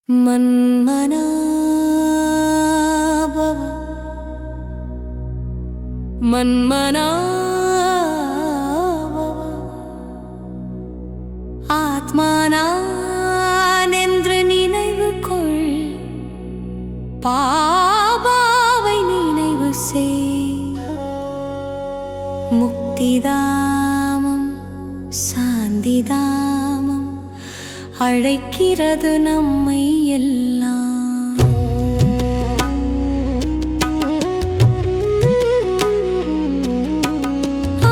मन्मना भव मन्मना भव ஆத்மானென்று நினைவு கொள் பாபாவை நினைவு செய் முக்திதாமம் சாந்திதாமம் அழைக்கிறது நம்மை எல்லாம்.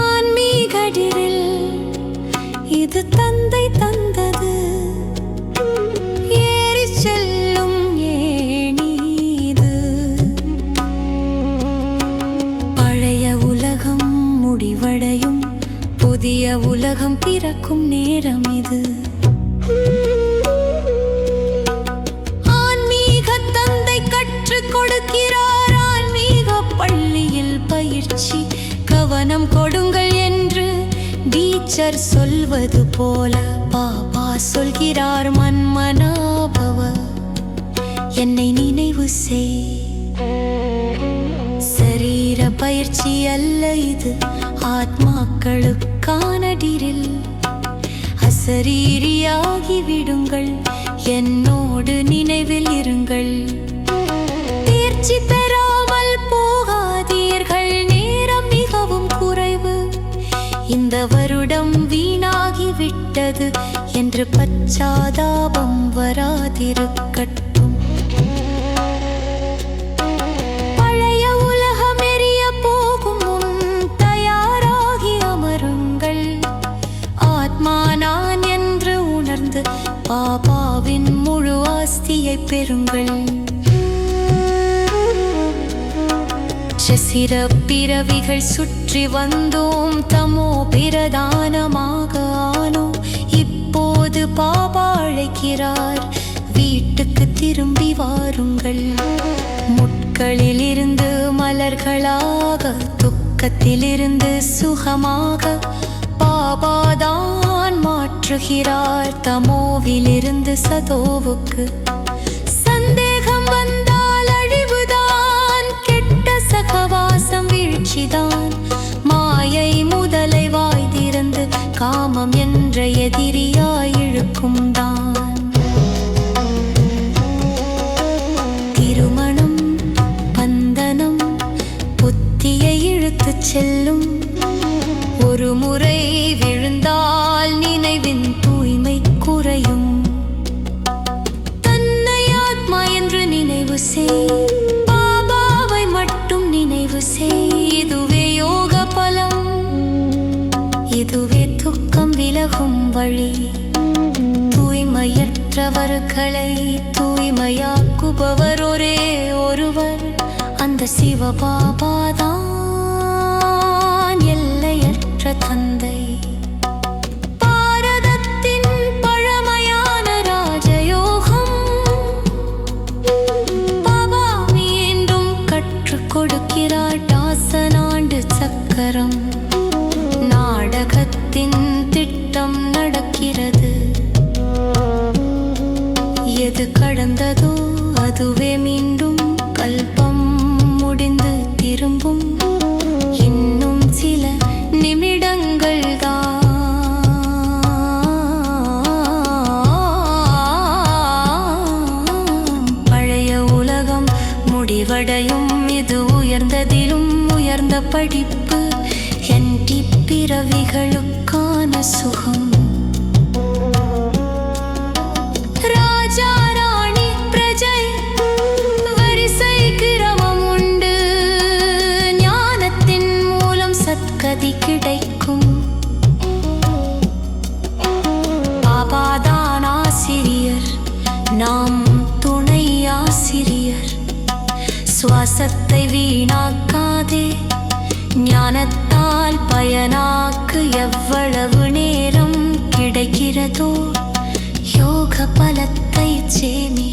ஆன்மீகடிரில் இது தந்தை தந்தது, ஏறி செல்லும் ஏணிது. பழைய உலகம் முடிவடையும், புதிய உலகம் பிறக்கும் நேரம் இது. ஆன்மீக தந்தை கற்றுக் கொடுக்கிறார், ஆன்மீக பள்ளியில் பயிற்சி. கவனம் கொடுங்கள் என்று டீச்சர் சொல்வது போல பாபா சொல்கிறார், மன்மனா பவ என்னை நினைவு செய். சரீர பயிற்சி அல்ல இது, ஆத்மாக்களுக்கான டிரில். அசரீரியாகி விடுங்கள், என்னோடு நினைவில் இருங்கள். தேர்ச்சி பெறாமல் போகாதீர்கள், நேரம் மிகவும் குறைவு. இந்த வருடம் வீணாகி விட்டது என்று பச்சாதாபம் வராதிருக்கட்டும். பழைய உலகம் எரிய போகும் முன் தயாராகி அமருங்கள். ஆத்மா நான் என்று உணர்ந்து பாபாவின் முழு ஆஸ்தியை பெறுங்கள். சிர பிறவிகள் சுற்றி வந்தோம், தமோ பிரதானமாக ஆனோம். இப்போது பாபா அழைக்கிறார், வீட்டுக்கு திரும்பி வாருங்கள். முட்களில் இருந்து மலர்களாக, துக்கத்திலிருந்து சுகமாக பாபாதான் மாற்றுகிறார், தமோவிலிருந்து சதோவுக்கு. சந்தேகம் வந்தால் அழிவுதான், கெட்ட சகவாசம் வீழ்ச்சிதான். மாயை முதலை வாய் திறந்து காமம் என்ற எதிரியாய் இழுக்கும் தான். திருமணம் பந்தனம் புத்தியை இழுத்துச் செல்லும். ஒரு முறை விழுந்தால் நினைவின் தூய்மை குறையும். தன்னை ஆத்மா என்று நினைவு செய், பாபாவை மட்டும் நினைவு செய். இதுவே யோக பலம், இதுவே துக்கம் விலகும் வழி. தூய்மையற்றவர்களை தூய்மையாக்குபவர் ஒரே ஒருவர், அந்த சிவபாபாதான் எல்லையற்ற தந்தை. பாரதத்தின் பழமையான ராஜயோகம் பாபா மீண்டும் கற்றுக் கொடுக்கிறார். டாசனாண்டு சக்கரம் நாடகத்தின் திட்டம் நடக்கிறது. எது கடந்ததோ அதுவே மீண்டும் கல்பம் முடிந்து திரும்பும். இன்னும் சில நிமிடங்கள் தான், பழைய உலகம் முடிவடையும். இது உயர்ந்ததிலும் உயர்ந்த படிப்பு, என்டி பிறவிகளுக்கான சுகம். ராஜா ராணி பிரஜை வரிசை கிரமம் உண்டு, ஞானத்தின் மூலம் சத்கதி கிடைக்கும். பாபாதான் ஆசிரியர், நாம் துணை ஆசிரியர். சுவாசத்தை வீணாக்காதே, ஞானத்தால் பயனாக்கு. எவ்வளவு நேரம் கிடைக்கிறதோ யோக பலத்தை சேமி.